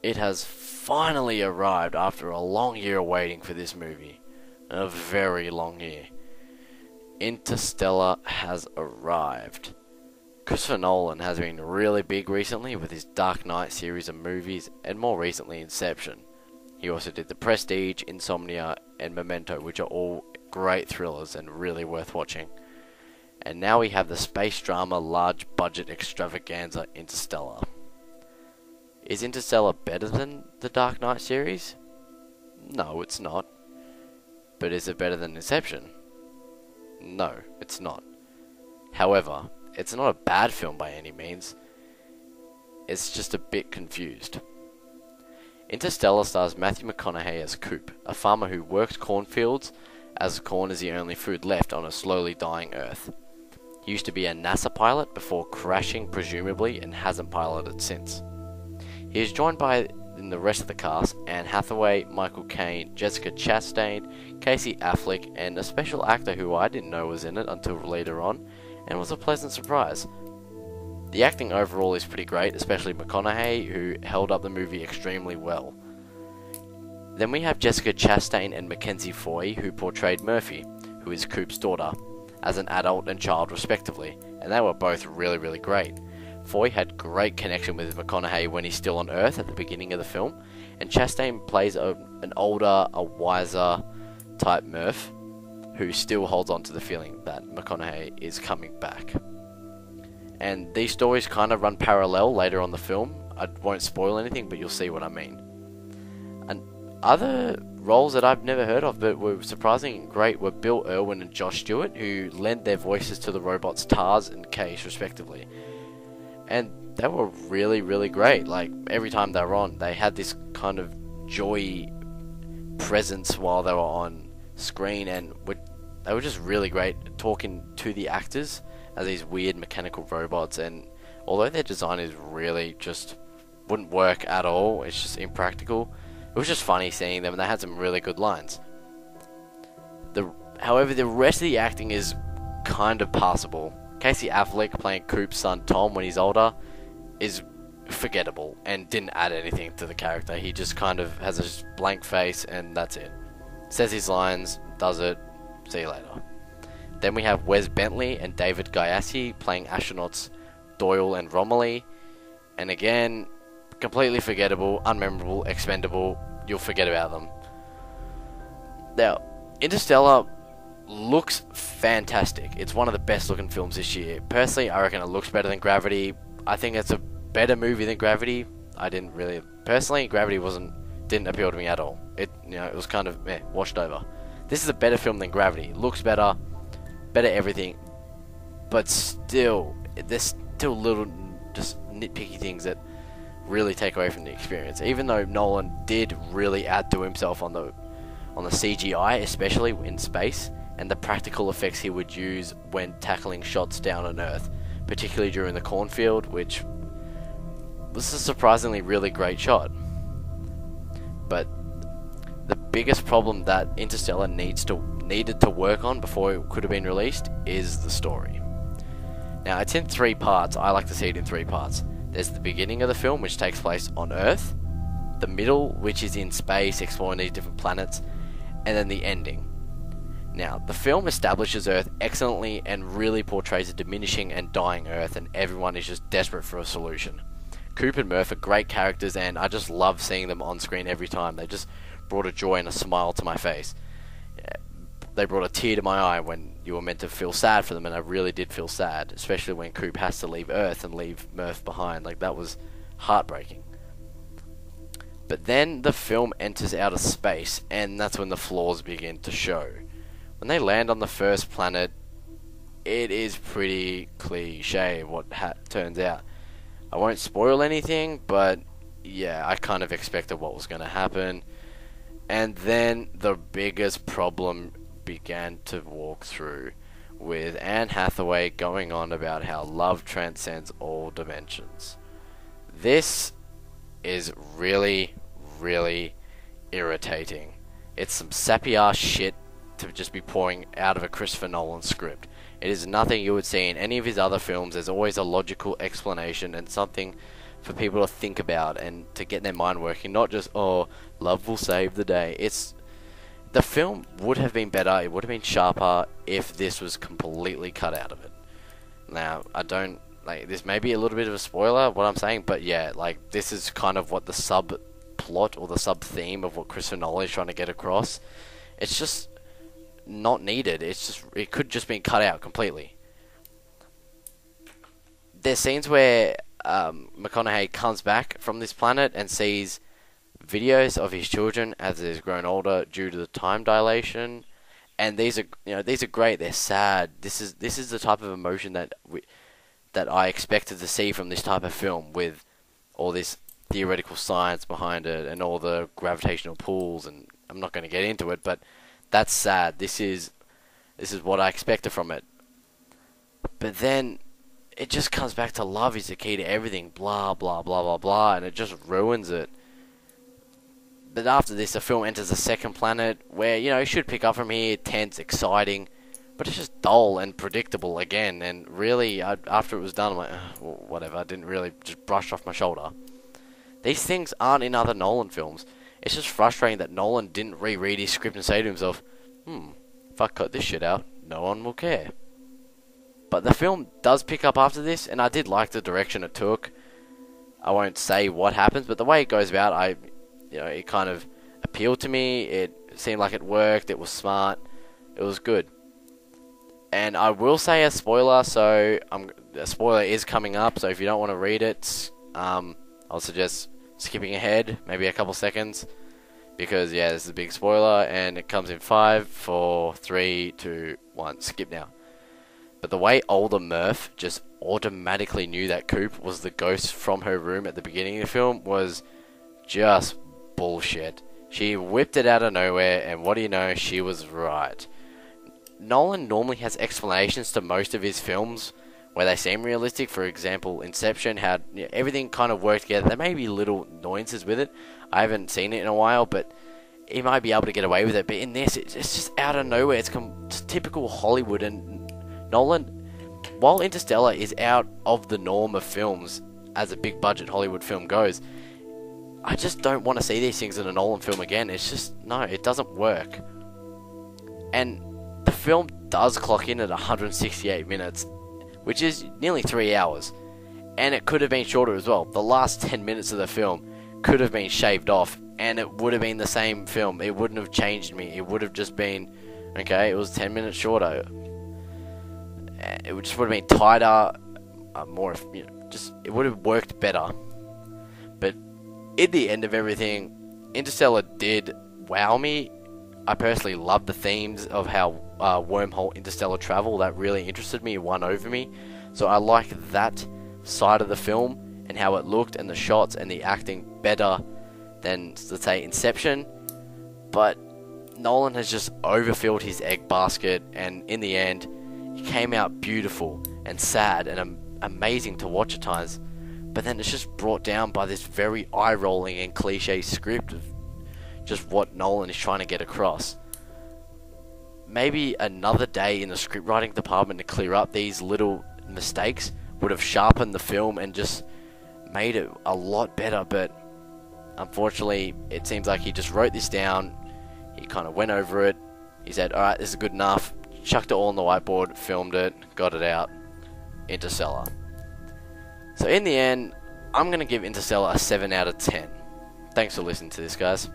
It has finally arrived after a long year waiting for this movie. A very long year. Interstellar has arrived. Christopher Nolan has been really big recently with his Dark Knight series of movies, and more recently Inception. He also did The Prestige, Insomnia, and Memento, which are all great thrillers and really worth watching. And now we have the space drama large budget extravaganza Interstellar. Is Interstellar better than the Dark Knight series? No, it's not. But is it better than Inception? No, it's not. However, it's not a bad film by any means. It's just a bit confused. Interstellar stars Matthew McConaughey as Coop, a farmer who works cornfields as corn is the only food left on a slowly dying Earth. He used to be a NASA pilot before crashing presumably and hasn't piloted since. He is joined by in the rest of the cast Anne Hathaway, Michael Caine, Jessica Chastain, Casey Affleck, and a special actor who I didn't know was in it until later on, and was a pleasant surprise. The acting overall is pretty great, especially McConaughey, who held up the movie extremely well. Then we have Jessica Chastain and Mackenzie Foy, who portrayed Murphy, who is Coop's daughter, as an adult and child respectively, and they were both really great. Foy had great connection with McConaughey when he's still on Earth at the beginning of the film, and Chastain plays an older, a wiser type Murph, who still holds on to the feeling that McConaughey is coming back. And these stories kind of run parallel later on the film. I won't spoil anything, but you'll see what I mean. And other roles that I've never heard of but were surprisingly great were Bill Irwin and Josh Stewart, who lent their voices to the robots Tars and Case respectively. And they were really great. Like, every time they were on, they had this kind of joy presence while they were on screen, and they were just really great talking to the actors as these weird mechanical robots. And although their design is really just wouldn't work at all, it's just impractical, it was just funny seeing them, and they had some really good lines. However, the rest of the acting is kind of passable. Casey Affleck playing Coop's son Tom when he's older is forgettable and didn't add anything to the character. He just kind of has a blank face and that's it. Says his lines, does it, see you later. Then we have Wes Bentley and David Gyasi playing astronauts Doyle and Romilly, and again, completely forgettable, unmemorable, expendable. You'll forget about them. Now, Interstellar looks fantastic. It's one of the best looking films this year. Personally, I reckon it looks better than Gravity. I think it's a better movie than Gravity. Personally, Gravity didn't appeal to me at all. It was kind of washed over. This is a better film than Gravity. It looks better everything, but still, there's still little just nitpicky things that really take away from the experience. Even though Nolan did really outdo himself on the CGI, especially in space, and the practical effects he would use when tackling shots down on Earth, particularly during the cornfield, which was a surprisingly really great shot. But the biggest problem that Interstellar needed to work on before it could have been released is the story. Now, it's in 3 parts. I like to see it in 3 parts. There's the beginning of the film, which takes place on Earth, the middle, which is in space, exploring these different planets, and then the ending. Now, the film establishes Earth excellently and really portrays a diminishing and dying Earth, and everyone is just desperate for a solution. Coop and Murph are great characters, and I just love seeing them on screen every time. They just brought a joy and a smile to my face. They brought a tear to my eye when you were meant to feel sad for them, and I really did feel sad, especially when Coop has to leave Earth and leave Murph behind. Like, that was heartbreaking. But then the film enters outer space, and that's when the flaws begin to show. When they land on the first planet, it is pretty cliche what turns out. I won't spoil anything, but yeah, I kind of expected what was going to happen. And then the biggest problem began to walk through, with Anne Hathaway going on about how love transcends all dimensions. This is really irritating. It's some sappy ass shit to just be pouring out of a Christopher Nolan script. It is nothing you would see in any of his other films. There's always a logical explanation and something for people to think about and to get their mind working, not just, oh, love will save the day. The film would have been better, it would have been sharper if this was completely cut out of it. Now, I don't, like, this may be a little bit of a spoiler, what I'm saying, but yeah, like, this is kind of what the subplot or the sub-theme of what Christopher Nolan is trying to get across. It's just not needed. It could just been cut out completely. There's scenes where McConaughey comes back from this planet and sees videos of his children as they've grown older due to the time dilation, and these are great. They're sad. This is the type of emotion that I expected to see from this type of film, with all this theoretical science behind it and all the gravitational pulls, and I'm not going to get into it, but that's sad. This is what I expected from it. But then it just comes back to love is the key to everything, blah blah blah blah blah, and it just ruins it. But after this, the film enters a second planet where, it should pick up from here, tense, exciting, but it's just dull and predictable again. And really, after it was done, I'm like, well, whatever. I didn't really, just brushed off my shoulder. These things aren't in other Nolan films. It's just frustrating that Nolan didn't reread his script and say to himself, if I cut this shit out, no one will care. But the film does pick up after this, and I did like the direction it took. I won't say what happens, but the way it goes about, it kind of appealed to me. It seemed like it worked. It was smart. It was good. And I will say a spoiler, so a spoiler is coming up, so if you don't want to read it, I'll suggest skipping ahead, maybe a couple seconds, because, yeah, this is a big spoiler, and it comes in 5, 4, 3, 2, 1, skip now. But the way older Murph just automatically knew that Coop was the ghost from her room at the beginning of the film was just bullshit. She whipped it out of nowhere, and what do you know, she was right. Nolan normally has explanations to most of his films where they seem realistic. For example, Inception had everything kind of worked together. There may be little nuances with it. I haven't seen it in a while, but he might be able to get away with it. But in this, it's just out of nowhere. It's typical Hollywood, and Nolan, while Interstellar is out of the norm of films as a big budget Hollywood film goes, I just don't want to see these things in a Nolan film again. It's just, no, it doesn't work. And the film does clock in at 168 minutes, which is nearly 3 hours. And it could have been shorter as well. The last 10 minutes of the film could have been shaved off, and it would have been the same film. It wouldn't have changed me. It would have just been, okay, it was 10 minutes shorter. It just would have been tighter, more, it would have worked better. But in the end of everything, Interstellar did wow me. I personally loved the themes of how wormhole interstellar travel. That really interested me, won over me. So I like that side of the film and how it looked and the shots and the acting better than, let's say, Inception. But Nolan has just overfilled his egg basket, and in the end, it came out beautiful and sad and amazing to watch at times. But then it's just brought down by this very eye-rolling and cliche script of just what Nolan is trying to get across. Maybe another day in the script writing department to clear up these little mistakes would have sharpened the film and just made it a lot better, but unfortunately it seems like he just wrote this down, he kind of went over it, he said, alright, this is good enough, chucked it all on the whiteboard, filmed it, got it out. Interstellar. So in the end, I'm going to give Interstellar a 7 out of 10. Thanks for listening to this, guys.